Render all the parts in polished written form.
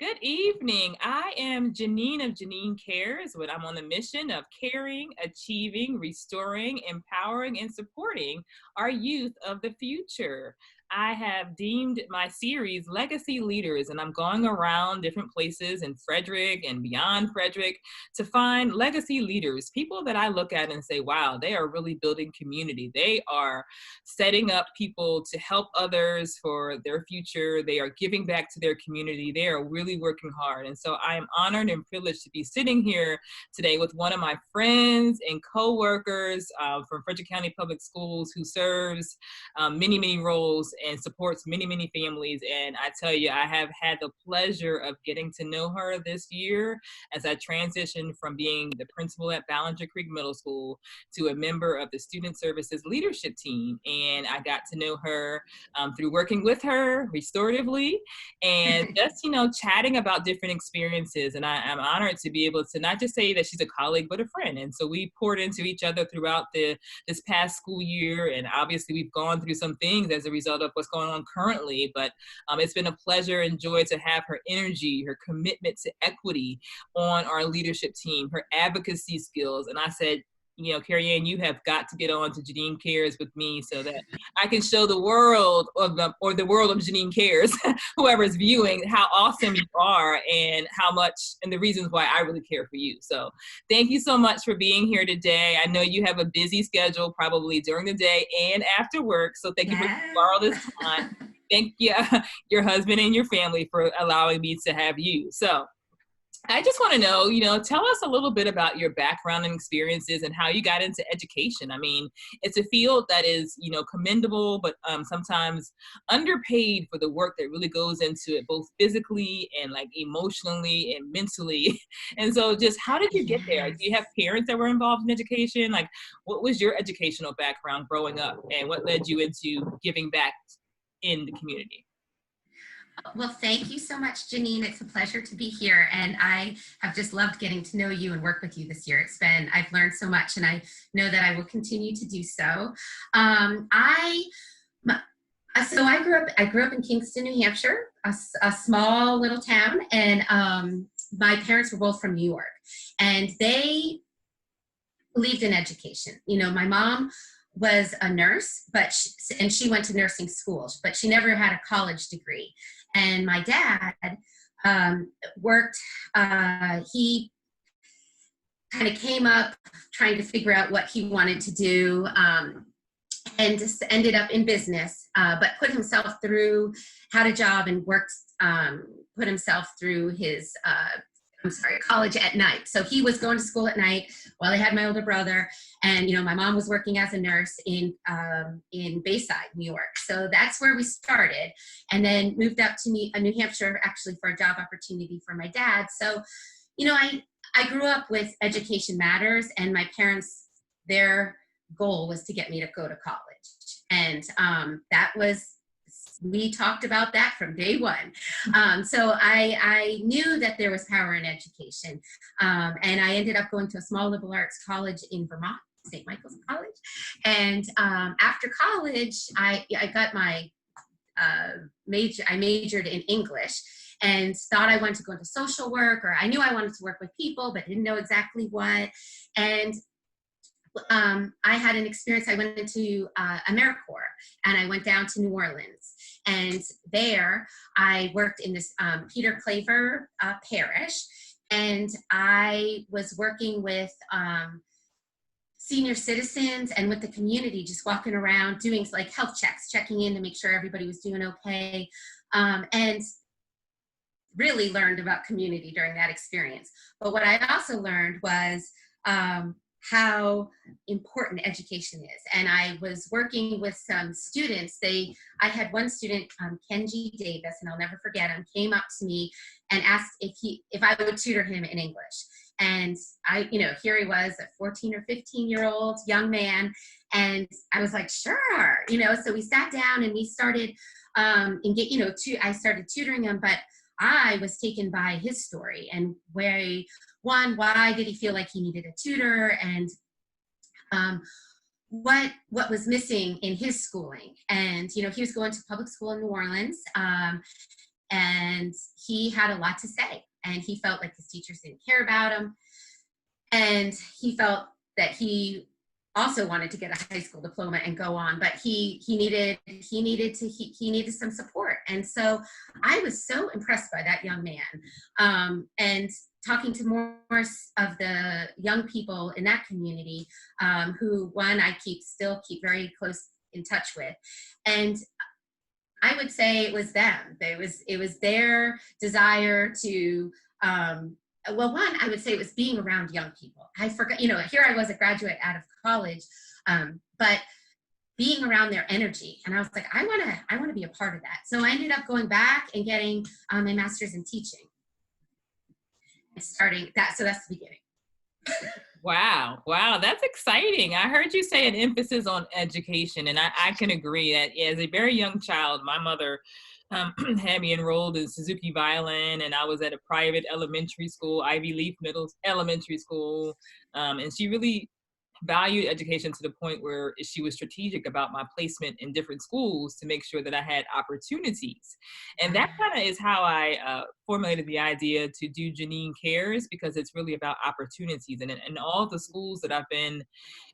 Good evening. I am Jeneen of Jeneen C.A.R.E.S, but I'm on the mission of caring, achieving, restoring, empowering, and supporting our youth of the future. I have deemed my series Legacy Leaders, and I'm going around different places in Frederick and beyond Frederick to find legacy leaders, people that I look at and say, wow, they are really building community. They are setting up people to help others for their future. They are giving back to their community. They are really working hard. And so I am honored and privileged to be sitting here today with one of my friends and co-workers from Frederick County Public Schools who serves many, many roles and supports many, many families. And I tell you, I have had the pleasure of getting to know her this year as I transitioned from being the principal at Ballinger Creek Middle School to a member of the Student Services Leadership Team. And I got to know her through working with her restoratively and just, chatting about different experiences. And I'm honored to be able to not just say that she's a colleague, but a friend. And so we poured into each other throughout this past school year. And obviously we've gone through some things as a result of what's going on currently, but it's been a pleasure and joy to have her energy, her commitment to equity on our leadership team, her advocacy skills. And I said, Carrie Ann, you have got to get on to Jeneen C.A.R.E.S with me so that I can show the world the world of Jeneen C.A.R.E.S, whoever's viewing, how awesome you are and how much and the reasons why I really care for you. So thank you so much for being here today. I know you have a busy schedule probably during the day and after work. So thank you for borrowing this Yes. time. Thank you, your husband and your family for allowing me to have you. So I just want to know, tell us a little bit about your background and experiences and how you got into education. I mean, it's a field that is, commendable, but sometimes underpaid for the work that really goes into it, both physically and like emotionally and mentally. And so just how did you get there? Do you have Yes. parents that were involved in education? Like, what was your educational background growing up and what led you into giving back in the community? Well, thank you so much, Janine. It's a pleasure to be here. And I have just loved getting to know you and work with you this year. I've learned so much and I know that I will continue to do so. Um, I, m- I grew up in Kingston, New Hampshire, a small little town. And my parents were both from New York and they believed in education. My mom was a nurse, and she went to nursing school, but she never had a college degree. And my dad worked. He kind of came up trying to figure out what he wanted to do, and just ended up in business, but put himself through, had a job and worked, put himself through his college at night. So he was going to school at night while I had my older brother. And, my mom was working as a nurse in Bayside, New York. So that's where we started. And then moved up to New Hampshire, actually for a job opportunity for my dad. So, I grew up with Education Matters, and my parents, their goal was to get me to go to college. And we talked about that from day one. So I knew that there was power in education. And I ended up going to a small liberal arts college in Vermont, St. Michael's College. And after college, I got my I majored in English and thought I wanted to go into social work, or I knew I wanted to work with people, but didn't know exactly what. And I had an experience. I went into AmeriCorps and I went down to New Orleans. And there I worked in this Peter Claver parish. And I was working with senior citizens and with the community, just walking around doing like health checks, checking in to make sure everybody was doing okay. And really learned about community during that experience. But what I also learned was how important education is. And I was working with some students. I had one student, Kenji Davis, and I'll never forget him, came up to me and asked if I would tutor him in English. And here he was, a 14 or 15-year-old young man. And I was like, sure. So we sat down and we started, I started tutoring him, but I was taken by his story and why did he feel like he needed a tutor, and what was missing in his schooling. And he was going to public school in New Orleans, and he had a lot to say, and he felt like his teachers didn't care about him, and he felt that he also wanted to get a high school diploma and go on, but he needed some support. And so I was so impressed by that young man, and talking to more of the young people in that community, who one I still keep very close in touch with. And I would say it was them. It was their desire to, well, one, I would say it was being around young people. I forgot, here I was a graduate out of college, but being around their energy. And I was like, I want to be a part of that. So I ended up going back and getting my master's in teaching and starting that. So that's the beginning. Wow. Wow. That's exciting. I heard you say an emphasis on education, and I can agree that as a very young child, my mother had me enrolled in Suzuki violin, and I was at a private elementary school, Ivy Leaf Middle Elementary School. And she really valued education to the point where she was strategic about my placement in different schools to make sure that I had opportunities. And that kind of is how I formulated the idea to do Jeneen Cares, because it's really about opportunities. And in all the schools that I've been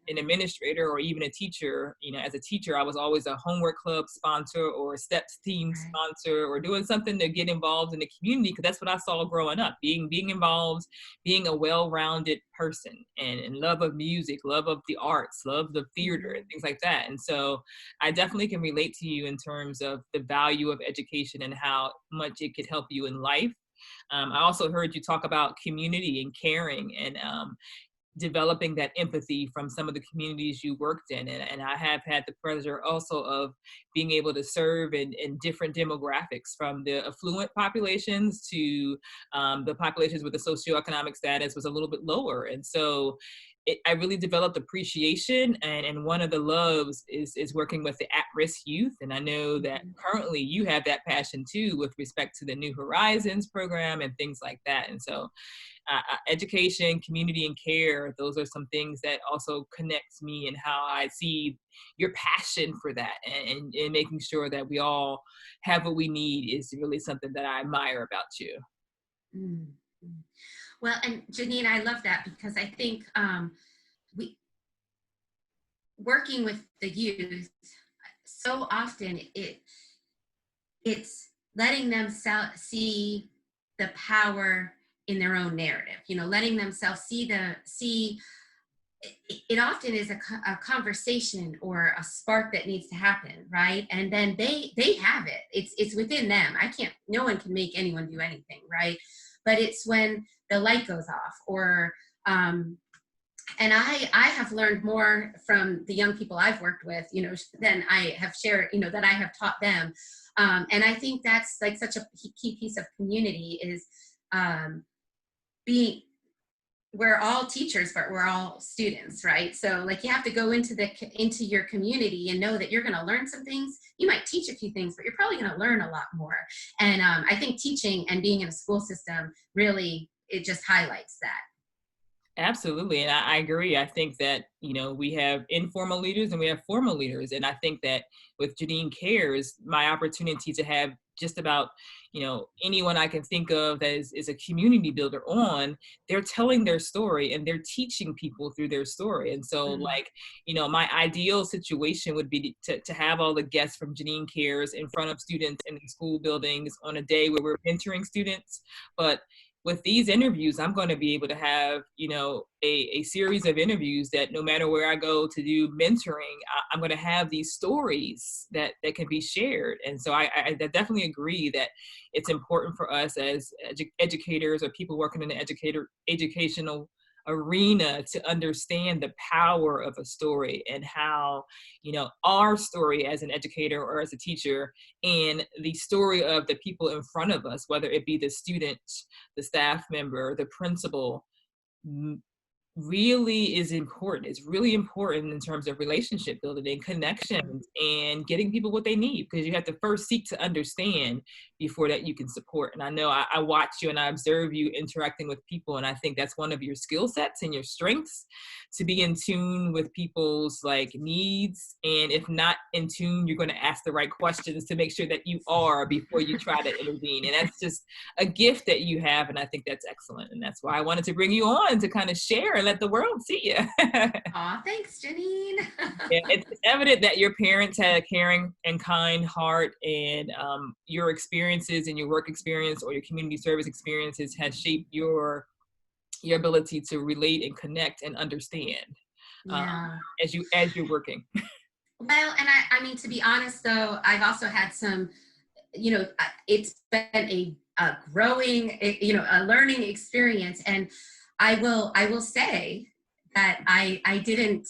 an administrator or even a teacher, as a teacher, I was always a homework club sponsor or a steps team Right. sponsor or doing something to get involved in the community, because that's what I saw growing up, being involved, being a well-rounded person, and love of music, love of the arts, love of theater, and things like that. And so I definitely can relate to you in terms of the value of education and how much it could help you in life. I also heard you talk about community and caring, and developing that empathy from some of the communities you worked in. And I have had the pleasure also of being able to serve in different demographics, from the affluent populations to the populations with the socioeconomic status was a little bit lower. And so I really developed appreciation, and one of the loves is working with the at-risk youth. And I know that currently you have that passion too with respect to the New Horizons program and things like that. And so education, community, and care, those are some things that also connects me and how I see your passion for that, and making sure that we all have what we need is really something that I admire about you. Mm. Well, and Jeneen, I love that, because I think we working with the youth, so often it's letting them see the power in their own narrative. Letting themselves see. It often is a conversation or a spark that needs to happen, right? And then they have it. It's within them. No one can make anyone do anything, right? But it's when the light goes off, or and I have learned more from the young people I've worked with, than I have shared, that I have taught them. And I think that's like such a key piece of community is being, we're all teachers, but we're all students, right? So like you have to go into your community and know that you're going to learn some things. You might teach a few things, but you're probably going to learn a lot more. And I think teaching and being in a school system really, it just highlights that. Absolutely. And I agree. I think that, we have informal leaders and we have formal leaders. And I think that with Jeneen Cares, my opportunity to have just about, anyone I can think of that is a community builder they're telling their story and they're teaching people through their story. And so my ideal situation would be to have all the guests from Jeneen Cares in front of students in the school buildings on a day where we're mentoring students. But with these interviews, I'm going to be able to have, a series of interviews that no matter where I go to do mentoring, I'm going to have these stories that can be shared. And so I definitely agree that it's important for us as educators or people working in the educational arena to understand the power of a story, and how, our story as an educator or as a teacher and the story of the people in front of us, whether it be the student, the staff member, the principal, really is important. It's really important in terms of relationship building and connections and getting people what they need, because you have to first seek to understand before that you can support. And I know I watch you and I observe you interacting with people, and I think that's one of your skill sets and your strengths, to be in tune with people's like needs. And if not in tune, you're going to ask the right questions to make sure that you are before you try to intervene. And that's just a gift that you have, and I think that's excellent. And that's why I wanted to bring you on to kind of share and let the world see you. Aw, thanks, Jeneen. Yeah, it's evident that your parents had a caring and kind heart, and your experiences and your work experience or your community service experiences has shaped your ability to relate and connect and understand, um, Yeah. as you're working. Well, and I mean, to be honest, though, I've also had some, it's been a growing, a learning experience. And I will say that I didn't,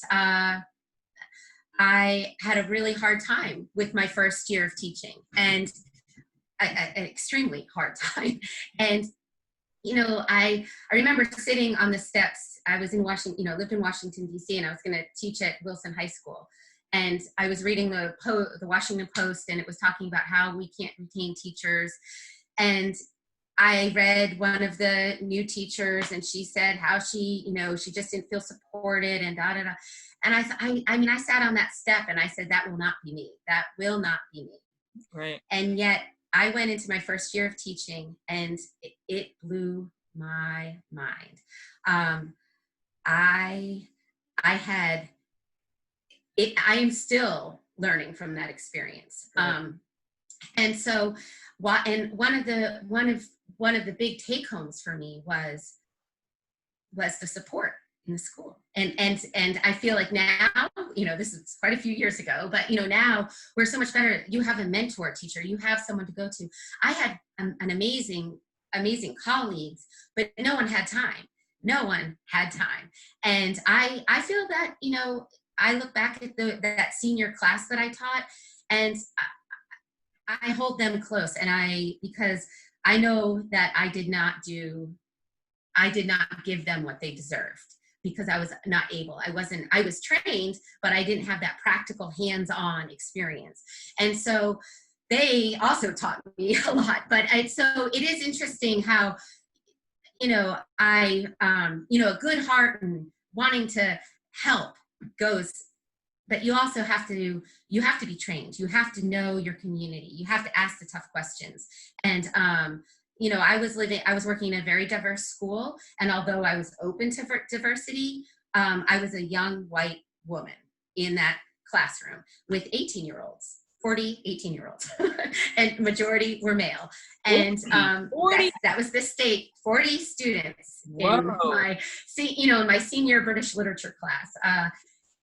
I had a really hard time with my first year of teaching, and an extremely hard time. And I remember sitting on the steps. I was in Washington, lived in Washington, D.C., and I was going to teach at Wilson High School. And I was reading the Washington Post, and it was talking about how we can't retain teachers. And I read one of the new teachers, and she said how she just didn't feel supported and da da da. And I sat on that step and I said, that will not be me. That will not be me. Right. And yet I went into my first year of teaching, and it blew my mind. I had it. I am still learning from that experience. Right. And so, one of the big take homes for me was the support in the school. And I feel like now, this is quite a few years ago, but now we're so much better. You have a mentor teacher, you have someone to go to. I had an amazing colleagues, but no one had time. No one had time. And I feel that, I look back at that senior class that I taught, and I hold them close. And because I know that I did not give them what they deserved, because I was not able. I was trained, but I didn't have that practical hands-on experience. And so they also taught me a lot. But so it is interesting how, a good heart and wanting to help goes, but you also have to be trained. You have to know your community. You have to ask the tough questions. And I was working in a very diverse school, and although I was open to diversity, I was a young white woman in that classroom with 18-year-olds, and majority were male. And 40. that was the state, 40 students Whoa. in my senior British literature class.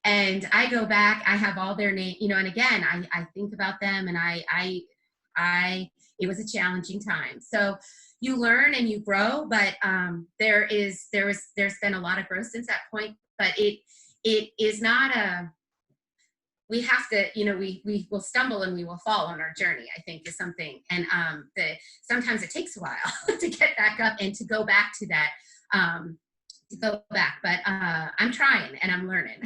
And I go back, I have all their name, and again, I think about them, and it was a challenging time. So you learn and you grow, but there's been a lot of growth since that point. But it is not we have to, we will stumble and we will fall on our journey, I think, is something. And sometimes it takes a while to get back up and to go back to that. But I'm trying and I'm learning.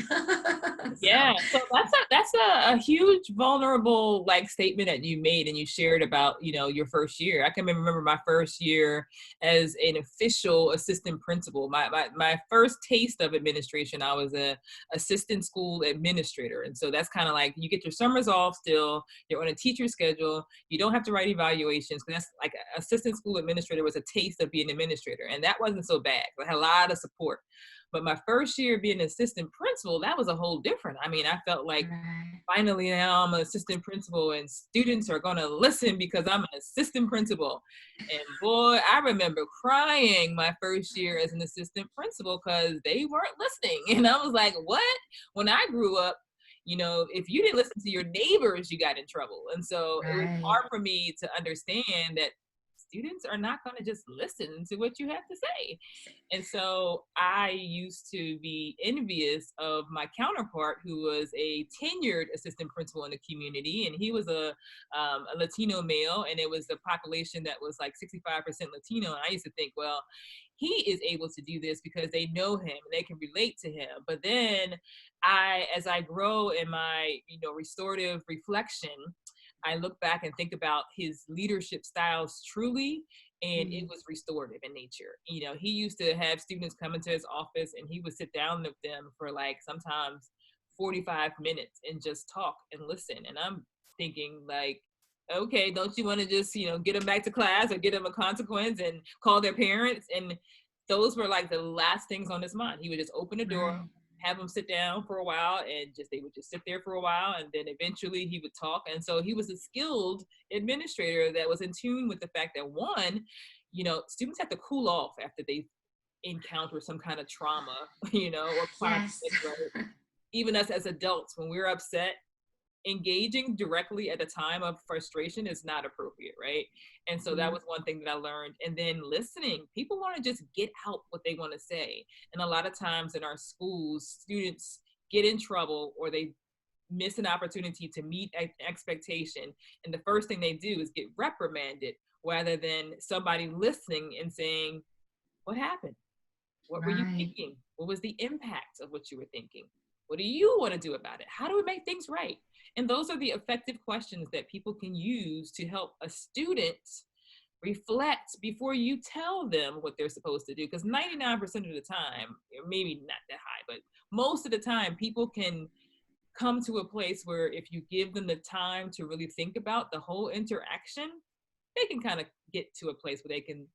Yeah, so that's a huge vulnerable statement that you made, and you shared about your first year. I can remember my first year as an official assistant principal. My first taste of administration, I was a assistant school administrator, and so that's kind of like you get your summers off still. You're on a teacher schedule. You don't have to write evaluations, because that's like assistant school administrator was a taste of being an administrator, and that wasn't so bad. I had a lot of support. But my first year being an assistant principal, that was a whole different. I mean, I felt like finally now I'm an assistant principal and students are going to listen because I'm an assistant principal. And boy, I remember crying my first year as an assistant principal because they weren't listening. And I was like, what? When I grew up, if you didn't listen to your neighbors, you got in trouble. And so it was hard for me to understand that students are not going to just listen to what you have to say. And so I used to be envious of my counterpart, who was a tenured assistant principal in the community. And he was a Latino male, and it was a population that was like 65% Latino. And I used to think, well, he is able to do this because they know him and they can relate to him. But then as I grow in my, restorative reflection, I look back and think about his leadership styles truly, and it was restorative in nature. He used to have students come into his office and he would sit down with them for like sometimes 45 minutes and just talk and listen. And I'm thinking like, okay, don't you want to just, get them back to class or get them a consequence and call their parents? And those were like the last things on his mind. He would just open the door, Right. have them sit down for a while, and they would just sit there for a while, and then eventually he would talk. And so he was a skilled administrator that was in tune with the fact that, one, students have to cool off after they encounter some kind of trauma, or Yes. conflict, right? Even us as adults, when we're upset, engaging directly at a time of frustration is not appropriate, right? And so that was one thing that I learned. And then listening. People want to just get out what they want to say. And a lot of times in our schools, students get in trouble or they miss an opportunity to meet an expectation. And the first thing they do is get reprimanded rather than somebody listening and saying, what happened? What were you Right. thinking? What was the impact of what you were thinking? What do you want to do about it? How do we make things right? And those are the effective questions that people can use to help a student reflect before you tell them what they're supposed to do. Because 99% of the time, maybe not that high, but most of the time, people can come to a place where if you give them the time to really think about the whole interaction, they can kind of get to a place where they can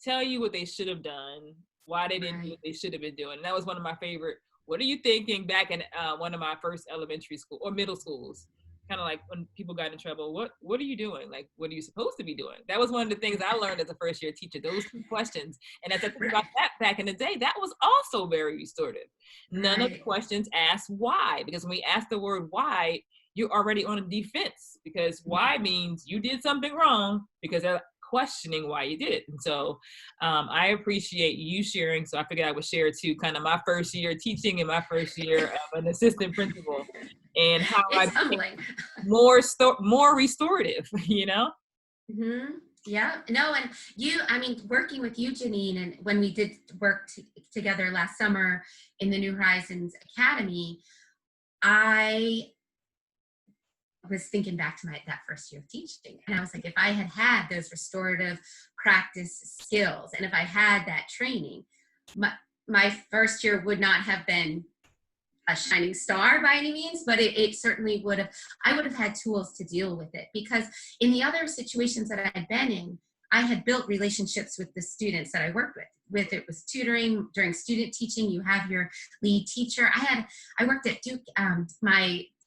tell you what they should have done, why they didn't do Right. what they should have been doing. And that was one of my favorite. What are you thinking back in one of my first elementary school or middle schools? Kind of like when people got in trouble, what are you doing? Like, what are you supposed to be doing? That was one of the things I learned as a first year teacher, those two questions. And as I think about Right. that back in the day, that was also very restorative. None of the Right. questions asked why, because when we ask the word why, you're already on a defense, because why means you did something wrong because they're questioning why you did it. And so I appreciate you sharing. So I figured I would share too, kind of my first year teaching and my first year of an assistant principal and how I It's became humbling. more restorative, you know? Yeah. No, and I mean, working with you, Jeneen, and when we did work together last summer in the New Horizons Academy, I was thinking back to that first year of teaching. And I was like, if I had those restorative practice skills and if I had that training, my first year would not have been a shining star by any means, but it certainly would have, I would have had tools to deal with it, because in the other situations that I had been in, I had built relationships with the students that I worked with. It was tutoring during student teaching. You have your lead teacher. I worked at Duke.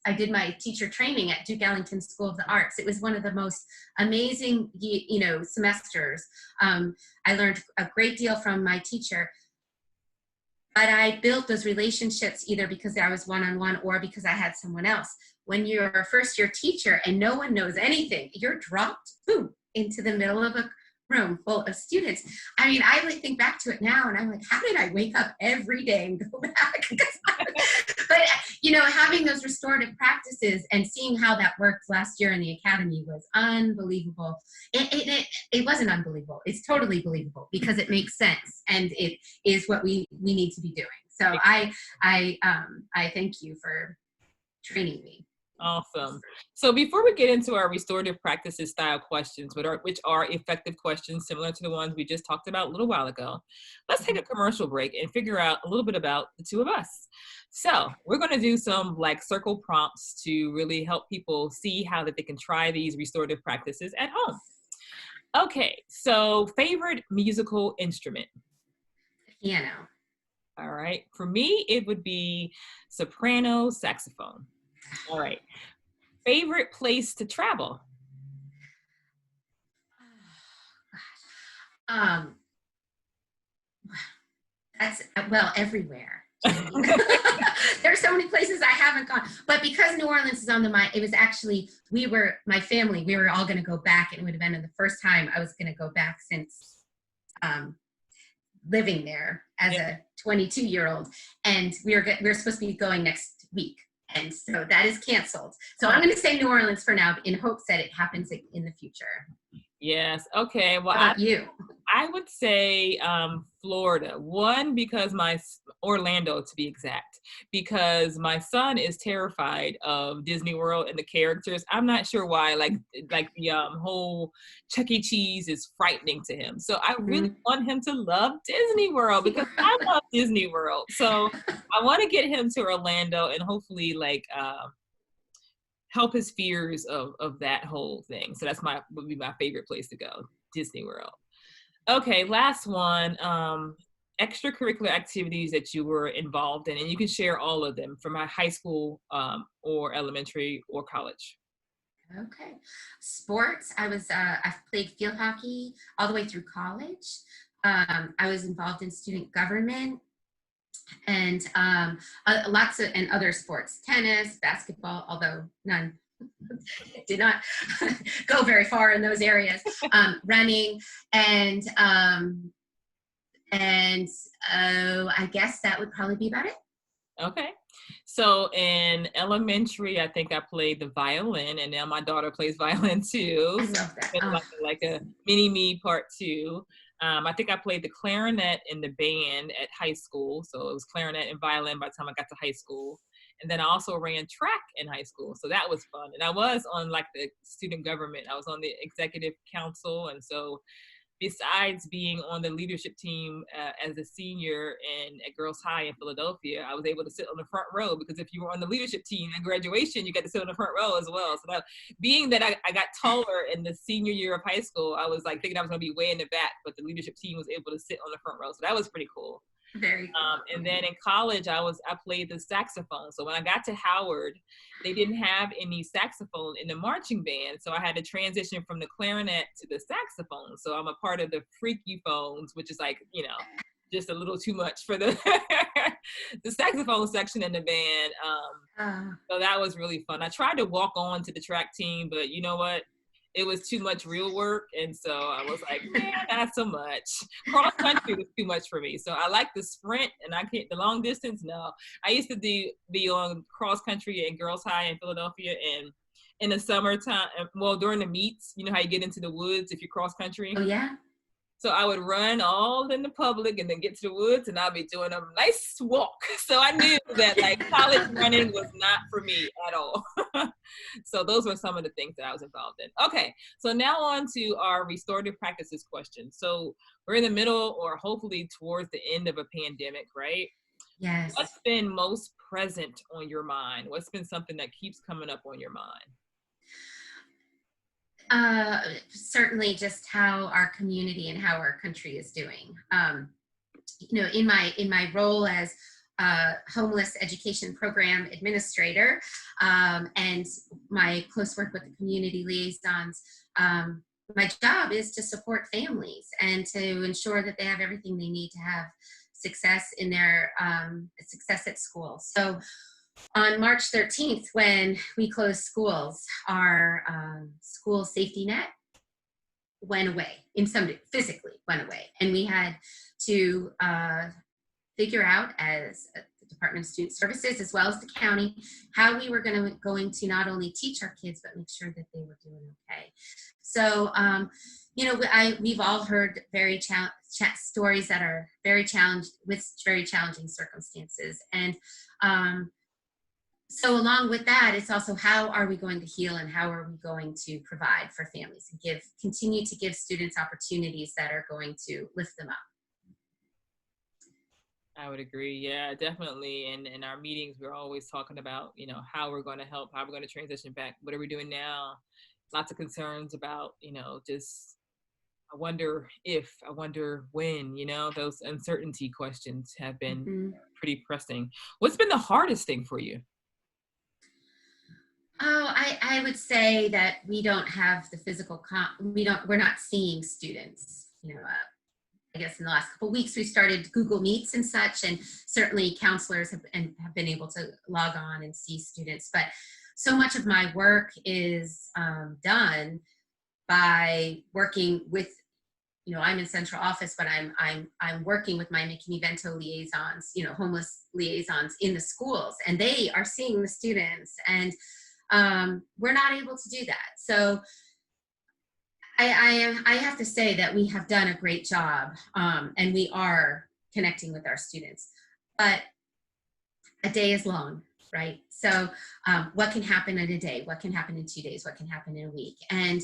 I did my teacher training at Duke Ellington School of the Arts. It was one of the most amazing, semesters. I learned a great deal from my teacher. But I built those relationships either because I was one-on-one or because I had someone else. When you're a first year teacher and no one knows anything, you're dropped, boom, into the middle of a room full of students. I mean, I think back to it now and I'm like, how did I wake up every day and go back? But, having those restorative practices and seeing how that worked last year in the academy was unbelievable. It wasn't unbelievable. It's totally believable because it makes sense and it is what we need to be doing. So I thank you for training me. Awesome. So before we get into our restorative practices style questions, which are effective questions similar to the ones we just talked about a little while ago, let's take a commercial break and figure out a little bit about the two of us. So we're going to do some like circle prompts to really help people see how that they can try these restorative practices at home. Okay, so favorite musical instrument? Piano. All right, for me, it would be soprano saxophone. All right. Favorite place to travel? Um, that's, well, everywhere. Janine. There's so many places I haven't gone, but because New Orleans is on the mind, it was actually, my family, we were all going to go back, and it would have been the first time I was going to go back since living there as Yeah. a 22-year-old, and we're supposed to be going next week, and so that is canceled. So I'm going to say New Orleans for now, in hopes that it happens in the future. Yes. Okay. Well, How about you? I would say Florida. One, because Orlando, to be exact, because my son is terrified of Disney World and the characters. I'm not sure why. Like the whole Chuck E. Cheese is frightening to him. So I really want him to love Disney World because I love Disney World. So I want to get him to Orlando and hopefully help his fears of that whole thing. So that's would be my favorite place to go, Disney World. Okay, last one. Extracurricular activities that you were involved in, and you can share all of them from high school or elementary or college. Okay. Sports. I've played field hockey all the way through college. I was involved in student government and lots of and other sports, tennis, basketball, although none did not go very far in those areas. Running and I guess that would probably be about it. Okay. So in elementary, I think I played the violin, and now my daughter plays violin too. I love that. So like a mini me part two. I think I played the clarinet in the band at high school. So it was clarinet and violin by the time I got to high school. And then I also ran track in high school. So that was fun. And I was on like the student government. I was on the executive council. And so besides being on the leadership team as a senior at Girls High in Philadelphia, I was able to sit on the front row because if you were on the leadership team at graduation, you got to sit on the front row as well. So being that I got taller in the senior year of high school, I was like thinking I was going to be way in the back, but the leadership team was able to sit on the front row. So that was pretty cool. Very cool. And then in college, I played the saxophone. So when I got to Howard, they didn't have any saxophone in the marching band. So I had to transition from the clarinet to the saxophone. So I'm a part of the freakyphones, which is like, just a little too much for the the saxophone section in the band. So that was really fun. I tried to walk on to the track team, but you know what? It was too much real work. And so I was like, not so much. Cross country was too much for me. So I like the sprint and the long distance. No, I used to be on cross country at Girls High in Philadelphia, and in the summertime, well, during the meets, you know how you get into the woods if you're cross country? Oh, yeah. So I would run all in the public and then get to the woods, and I'll be doing a nice walk. So I knew that like college running was not for me at all. So those were some of the things that I was involved in. Okay, so now on to our restorative practices question. So we're in the middle or hopefully towards the end of a pandemic, right? Yes. What's been most present on your mind? What's been something that keeps coming up on your mind? Certainly just how our community and how our country is doing. In my role as homeless education program administrator and my close work with the community liaisons, my job is to support families and to ensure that they have everything they need to have success in their success at school. So on March 13th, when we closed schools, our school safety net went away, physically went away. And we had to figure out as the Department of Student Services, as well as the county, how we were going to not only teach our kids, but make sure that they were doing okay. So, we've all heard very stories that are very challenging circumstances. And so along with that, it's also how are we going to heal and how are we going to provide for families and continue to give students opportunities that are going to lift them up. I would agree. Yeah, definitely. And in our meetings, we're always talking about, how we're going to help, how we're going to transition back. What are we doing now? Lots of concerns about, just I wonder when, those uncertainty questions have been pretty pressing. What's been the hardest thing for you? Oh, I would say that we don't have the physical, we're not seeing students, I guess in the last couple of weeks, we started Google Meets and such, and certainly counselors have been able to log on and see students. But so much of my work is done by working with, I'm in central office, but I'm working with my McKinney-Vento liaisons, homeless liaisons in the schools, and they are seeing the students, and we're not able to do that. So I have to say that we have done a great job, and we are connecting with our students, but a day is long, right? So what can happen in a day? What can happen in 2 days? What can happen in a week? And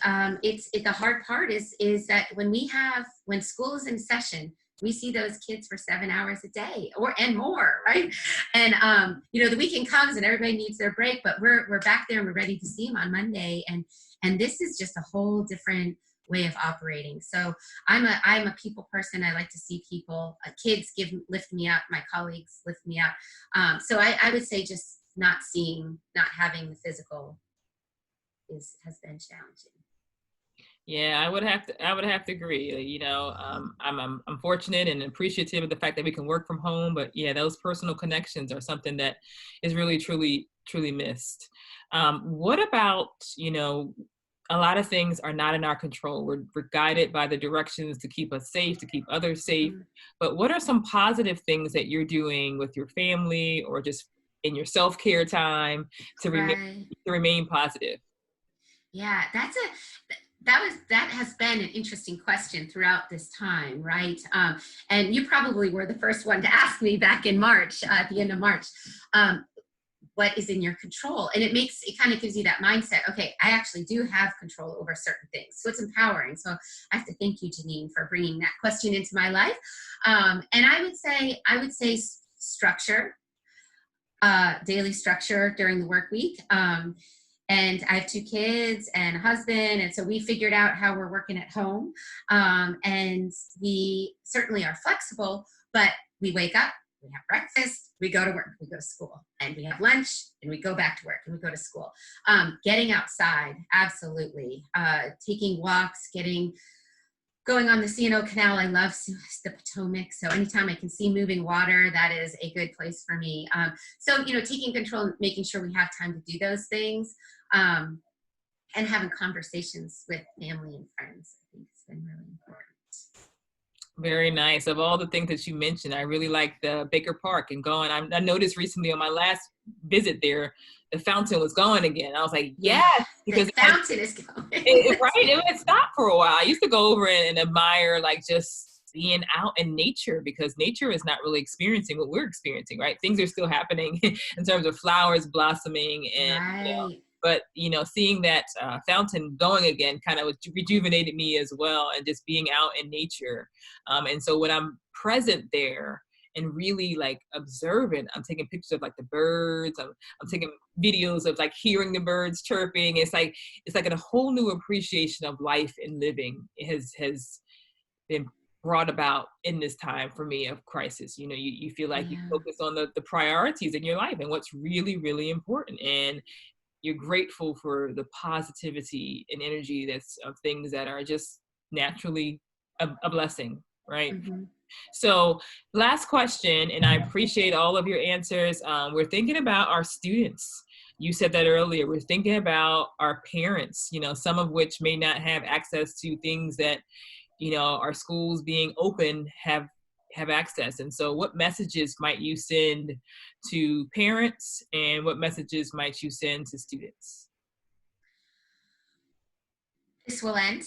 the hard part is that when school is in session, we see those kids for 7 hours a day and more, right? And the weekend comes and everybody needs their break, but we're back there and we're ready to see them on Monday. And this is just a whole different way of operating. So I'm a people person. I like to see people. Kids lift me up. My colleagues lift me up. So I would say just not having the physical has been challenging. Yeah, I would have to agree. I'm fortunate and appreciative of the fact that we can work from home, but yeah, those personal connections are something that is really, truly, truly missed. What about, a lot of things are not in our control. We're guided by the directions to keep us safe, to keep others safe. Mm-hmm. But what are some positive things that you're doing with your family or just in your self-care time to Right. remain positive? Yeah, that has been an interesting question throughout this time, right? And you probably were the first one to ask me back in March, at the end of March, what is in your control? And it kind of gives you that mindset. Okay, I actually do have control over certain things. So it's empowering. So I have to thank you, Jeneen, for bringing that question into my life. And I would say structure, daily structure during the work week. And I have 2 kids and a husband. And so we figured out how we're working at home. And we certainly are flexible, but we wake up, we have breakfast, we go to work, we go to school, and we have lunch, and we go back to work, and we go to school. Getting outside, absolutely. Taking walks, going on the C&O Canal. I love the Potomac. So anytime I can see moving water, that is a good place for me. So, taking control, making sure we have time to do those things, and having conversations with family and friends, I think has been really important. Very nice. Of all the things that you mentioned, I really like the Baker Park and going. I noticed recently on my last visit there, the fountain was going again. I was like, Yeah, yes, because the fountain is going. right, it stopped for a while. I used to go over and admire like just being out in nature because nature is not really experiencing what we're experiencing, right? Things are still happening in terms of flowers blossoming and Right. but seeing that fountain going again kind of rejuvenated me as well, and just being out in nature. And so when I'm present there and really like observing, I'm taking pictures of like the birds. I'm taking videos of like hearing the birds chirping. It's like a whole new appreciation of life and living has been brought about in this time for me of crisis. You feel like you Yeah. focus on the priorities in your life and what's really, really important. And you're grateful for the positivity and energy that's of things that are just naturally a blessing, right? Mm-hmm. So last question, and I appreciate all of your answers. We're thinking about our students. You said that earlier. We're thinking about our parents, some of which may not have access to things that, our schools being open have access. And so what messages might you send to parents and what messages might you send to students? This will end.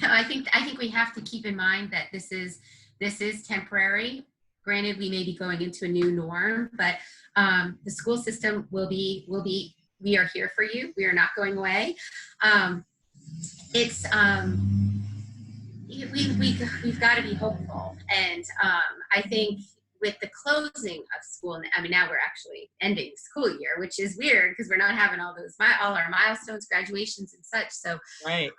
I think we have to keep in mind that this is temporary. Granted, we may be going into a new norm, but the school system will be. We are here for you. We are not going away. It's we've got to be hopeful, and I think with the closing of school, I mean, now we're actually ending school year, which is weird because we're not having all our milestones, graduations, and such. So, Right.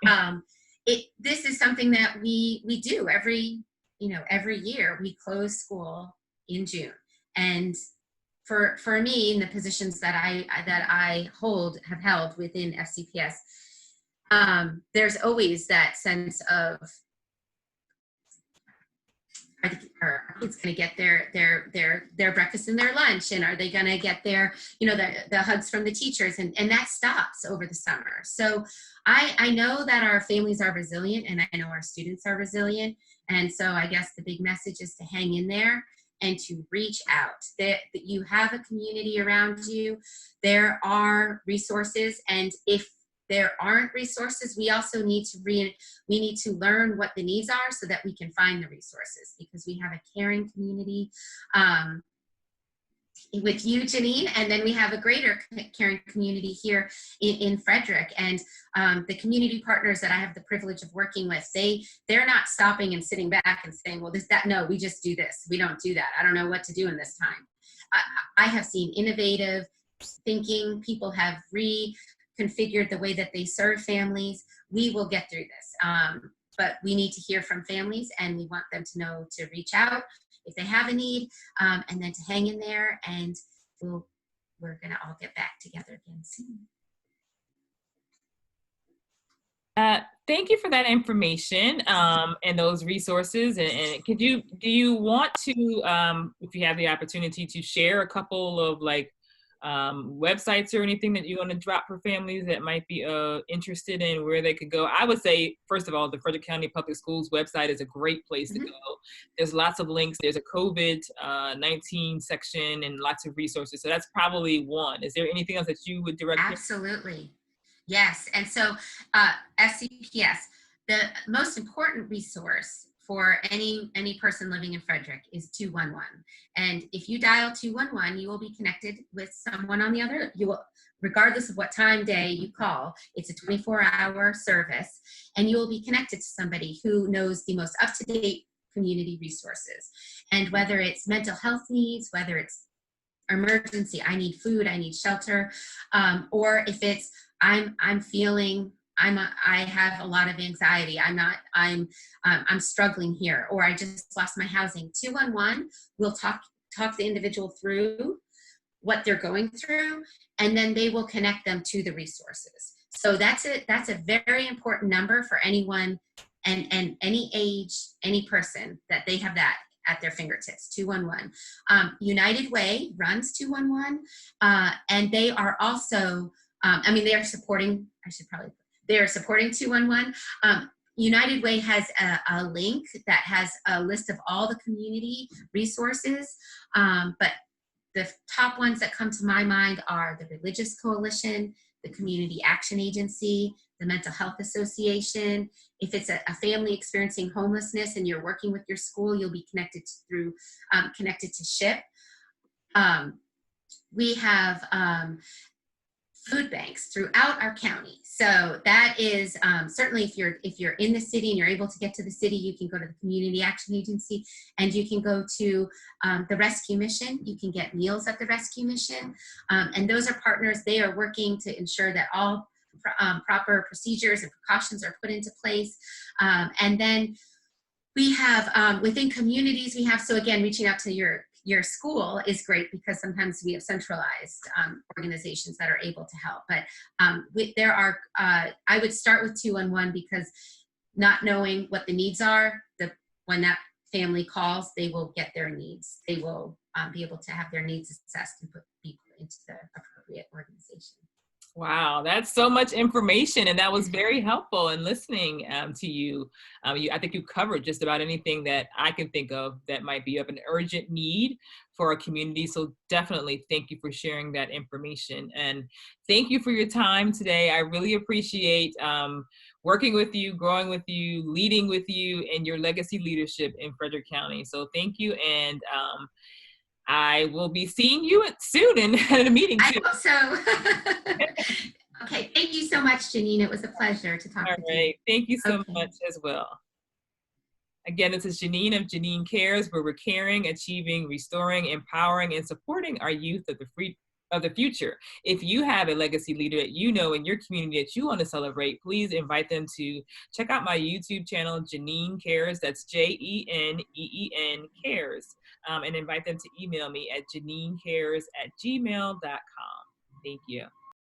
This is something that we do every year. We close school in June, and for me, in the positions that I have held within FCPS, there's always that sense of kids going to get their breakfast and their lunch, and are they going to get their, the hugs from the teachers, and that stops over the summer. So I know that our families are resilient, and I know our students are resilient, and so I guess the big message is to hang in there and to reach out. That you have a community around you. There are resources, and if there aren't resources, we also need to learn what the needs are so that we can find the resources, because we have a caring community with you, Jeneen, and then we have a greater caring community here in Frederick. And the community partners that I have the privilege of working with, they're not stopping and sitting back and saying, well, no, we just do this. We don't do that. I don't know what to do in this time. I have seen innovative thinking. People have reconfigured the way that they serve families. We will get through this. But we need to hear from families, and we want them to know to reach out if they have a need, and then to hang in there, and we're gonna all get back together again soon. Thank you for that information and those resources. And do you want to, if you have the opportunity, to share a couple of websites or anything that you want to drop for families that might be interested in where they could go? I would say, first of all, the Frederick County Public Schools website is a great place to go. There's lots of links. There's a COVID-19 section and lots of resources. So that's probably one. Is there anything else that you would direct? Absolutely. Yes. And so SCPS, the most important resource for any person living in Frederick is 211. And if you dial 211, you will be connected with someone on the other. You will, regardless of what time day you call, it's a 24-hour service, and you will be connected to somebody who knows the most up-to-date community resources. And whether it's mental health needs, whether it's emergency, I need food, I need shelter, or if it's I'm feeling I have a lot of anxiety. I'm struggling here, or I just lost my housing. 211 will talk the individual through what they're going through, and then they will connect them to the resources. So that's a very important number for anyone and any age, any person, that they have that at their fingertips. 211. United Way runs 211, and they are also they are supporting. They are supporting 211. United Way has a link that has a list of all the community resources, but the top ones that come to my mind are the Religious Coalition, the Community Action Agency, the Mental Health Association. If it's a family experiencing homelessness and you're working with your school, you'll be connected to SHIP. We have food banks throughout our county. So that is certainly, if you're in the city and you're able to get to the city, you can go to the Community Action Agency, and you can go to the Rescue Mission. You can get meals at the Rescue Mission, and those are partners. They are working to ensure that all proper procedures and precautions are put into place. And then we have within communities, we have, so again, reaching out to your school is great, because sometimes we have centralized organizations that are able to help. But there are, I would start with 211, because not knowing what the needs are, when that family calls, they will get their needs. They will be able to have their needs assessed and put people into the appropriate organization. Wow, that's so much information, and that was very helpful in listening to you. I think you covered just about anything that I can think of that might be of an urgent need for our community. So definitely thank you for sharing that information, and thank you for your time today. I really appreciate working with you, growing with you, leading with you, and your legacy leadership in Frederick County. So thank you, and I will be seeing you soon in a meeting too. I hope so. Okay, thank you so much, Jeneen. It was a pleasure to talk with you. All right, thank you so much as well. Again, this is Jeneen of Jeneen Cares, where we're caring, achieving, restoring, empowering, and supporting our youth of the future. If you have a legacy leader that you know in your community that you want to celebrate, please invite them to check out my YouTube channel, Jeneen Cares. That's JENEEN Cares. And invite them to email me at janeencares@gmail.com. Thank you.